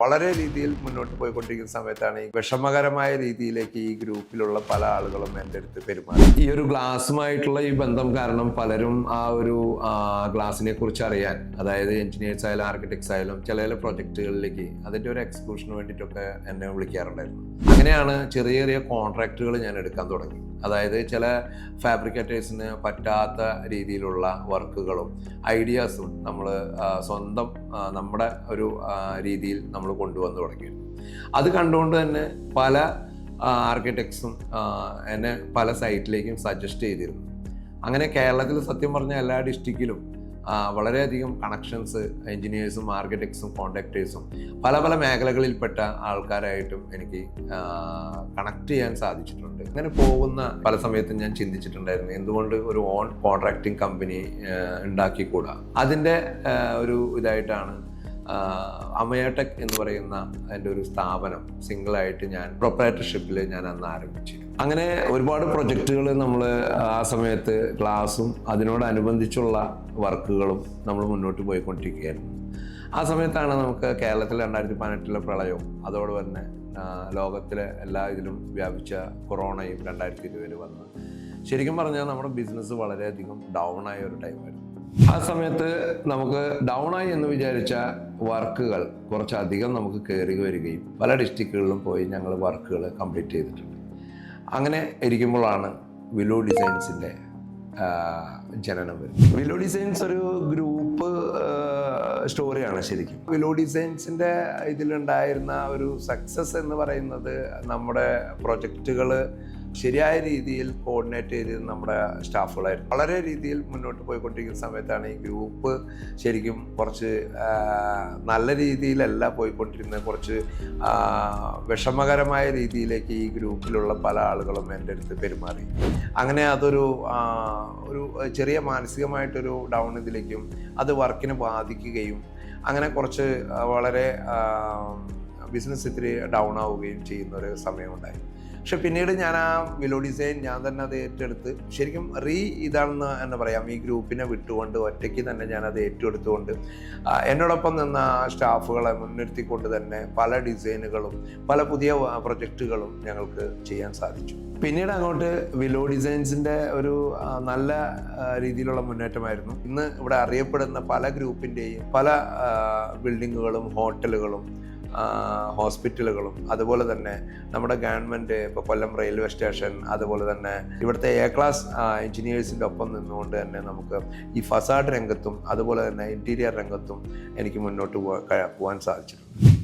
വളരെ രീതിയിൽ മുന്നോട്ട് പോയിക്കൊണ്ടിരിക്കുന്ന സമയത്താണ് ഈ വിഷമകരമായ രീതിയിലേക്ക് ഈ ഗ്രൂപ്പിലുള്ള പല ആളുകളും എൻ്റെ അടുത്ത് പെരുമാറി. ഈ ഒരു ഗ്ലാസുമായിട്ടുള്ള ഈ ബന്ധം കാരണം പലരും ആ ഒരു ഗ്ലാസിനെ കുറിച്ച് അറിയാൻ, അതായത് എഞ്ചിനീയേഴ്സ് ആയാലും ആർക്കിടെക്ട്സ് ആയാലും ചില പ്രൊജക്റ്റുകളിലേക്ക് അതിൻ്റെ ഒരു എക്സ്ക്യൂഷന് വേണ്ടിയിട്ടൊക്കെ എന്നെ വിളിക്കാറുണ്ടായിരുന്നു. അങ്ങനെയാണ് ചെറിയ ചെറിയ കോൺട്രാക്റ്റുകൾ ഞാൻ എടുക്കാൻ തുടങ്ങി. അതായത് ചില ഫാബ്രിക്കേറ്റേഴ്സിന് പറ്റാത്ത രീതിയിലുള്ള വർക്കുകളും ഐഡിയാസും നമ്മൾ സ്വന്തം നമ്മുടെ ഒരു രീതിയിൽ നമ്മൾ കൊണ്ടുവന്ന് തുടങ്ങിയിരുന്നു. അത് കണ്ടുകൊണ്ട് തന്നെ പല ആർക്കിടെക്ട്സും എന്നെ പല സൈറ്റിലേക്കും സജസ്റ്റ് ചെയ്തിരുന്നു. അങ്ങനെ കേരളത്തിൽ സത്യം പറഞ്ഞ എല്ലാ ഡിസ്ട്രിക്റ്റിലും വളരെയധികം കണക്ഷൻസ് എൻജിനീയേഴ്സും ആർക്കിടെക്ട്സും കോൺട്രാക്ടേഴ്സും പല പല മേഖലകളിൽപ്പെട്ട ആൾക്കാരായിട്ടും എനിക്ക് കണക്ട് ചെയ്യാൻ സാധിച്ചിട്ടുണ്ട്. അങ്ങനെ പോകുന്ന പല സമയത്തും ഞാൻ ചിന്തിച്ചിട്ടുണ്ടായിരുന്നു, എന്തുകൊണ്ട് ഒരു ഓൺ കോൺട്രാക്ടിങ് കമ്പനി ഉണ്ടാക്കിക്കൂടാ. അതിൻ്റെ ഒരു ഇതായിട്ടാണ് അമയടെക് എന്ന് പറയുന്ന എൻ്റെ ഒരു സ്ഥാപനം സിംഗിളായിട്ട് ഞാൻ പ്രൊപ്രൈറ്റർഷിപ്പിൽ ഞാൻ അന്ന് ആരംഭിച്ചു. അങ്ങനെ ഒരുപാട് പ്രൊജക്റ്റുകൾ നമ്മൾ ആ സമയത്ത് ഗ്ലാസും അതിനോടനുബന്ധിച്ചുള്ള വർക്കുകളും നമ്മൾ മുന്നോട്ട് പോയിക്കൊണ്ടിരിക്കുകയായിരുന്നു. ആ സമയത്താണ് നമുക്ക് കേരളത്തിൽ 2018 പ്രളയവും അതോടെ തന്നെ ലോകത്തിലെ എല്ലാ ഇതിലും വ്യാപിച്ച കൊറോണയും 2020 വന്ന് ശരിക്കും പറഞ്ഞാൽ നമ്മുടെ ബിസിനസ് വളരെയധികം ഡൗൺ ആയ ഒരു ടൈമായിരുന്നു. ആ സമയത്ത് നമുക്ക് ഡൗൺ ആയി എന്ന് വിചാരിച്ച വർക്കുകൾ കുറച്ചധികം നമുക്ക് കയറി വരികയും പല ഡിസ്ട്രിക്റ്റുകളിലും പോയി ഞങ്ങൾ വർക്കുകൾ കംപ്ലീറ്റ് ചെയ്തിട്ടുണ്ട്. അങ്ങനെ ഇരിക്കുമ്പോഴാണ് വിലോ ഡിസൈൻസിൻ്റെ ജനനം വരുന്നത്. വിലോ ഡിസൈൻസ് ഒരു ഗ്രൂപ്പ് സ്റ്റോറിയാണ് ശരിക്കും. വിലോ ഡിസൈൻസിൻ്റെ ഇതിലുണ്ടായിരുന്ന ഒരു സക്സസ് എന്ന് പറയുന്നത് നമ്മുടെ പ്രൊജക്റ്റുകൾ ശരിയായ രീതിയിൽ കോർഡിനേറ്റ് ചെയ്ത് നമ്മുടെ സ്റ്റാഫുകളായിരുന്നു. വളരെ രീതിയിൽ മുന്നോട്ട് പോയിക്കൊണ്ടിരിക്കുന്ന സമയത്താണ് ഈ ഗ്രൂപ്പ് ശരിക്കും കുറച്ച് നല്ല രീതിയിലല്ല പോയിക്കൊണ്ടിരുന്നത്. കുറച്ച് വിഷമകരമായ രീതിയിലേക്ക് ഈ ഗ്രൂപ്പിലുള്ള പല ആളുകളും എൻ്റെ അടുത്ത് പെരുമാറി. അങ്ങനെ അതൊരു ചെറിയ മാനസികമായിട്ടൊരു ഡൗൺ ഇതിലേക്കും അത് വർക്കിനെ ബാധിക്കുകയും അങ്ങനെ കുറച്ച് വളരെ ബിസിനസ് ഇത്തിരി ഡൗൺ ആവുകയും ചെയ്യുന്ന ഒരു സമയമുണ്ടായി. പക്ഷെ പിന്നീട് ഞാൻ ആ വിലോ ഡിസൈൻ ഞാൻ തന്നെ അത് ഏറ്റെടുത്ത് ശരിക്കും ഇതാണെന്ന് എന്ന് പറയാം, ഈ ഗ്രൂപ്പിനെ വിട്ടുകൊണ്ട് ഒറ്റയ്ക്ക് തന്നെ ഞാനത് ഏറ്റെടുത്തുകൊണ്ട് എന്നോടൊപ്പം നിന്ന സ്റ്റാഫുകളെ മുൻനിർത്തിക്കൊണ്ട് തന്നെ പല ഡിസൈനുകളും പല പുതിയ പ്രൊജക്റ്റുകളും ഞങ്ങൾക്ക് ചെയ്യാൻ സാധിച്ചു. പിന്നീട് അങ്ങോട്ട് വിലോ ഡിസൈൻസിൻ്റെ ഒരു നല്ല രീതിയിലുള്ള മുന്നേറ്റമായിരുന്നു. ഇന്ന് ഇവിടെ അറിയപ്പെടുന്ന പല ഗ്രൂപ്പിൻ്റെയും പല ബിൽഡിങ്ങുകളും ഹോട്ടലുകളും ഹോസ്പിറ്റലുകളും അതുപോലെ തന്നെ നമ്മുടെ ഗവൺമെൻറ് ഇപ്പോൾ കൊല്ലം റെയിൽവേ സ്റ്റേഷൻ അതുപോലെ തന്നെ ഇവിടുത്തെ എ ക്ലാസ് എഞ്ചിനീയേഴ്സിൻ്റെ ഒപ്പം നിന്നുകൊണ്ട് തന്നെ നമുക്ക് ഈ ഫസാഡ് രംഗത്തും അതുപോലെ തന്നെ ഇൻറ്റീരിയർ രംഗത്തും എനിക്ക് മുന്നോട്ട് പോകാൻ സാധിച്ചിട്ടുണ്ട്.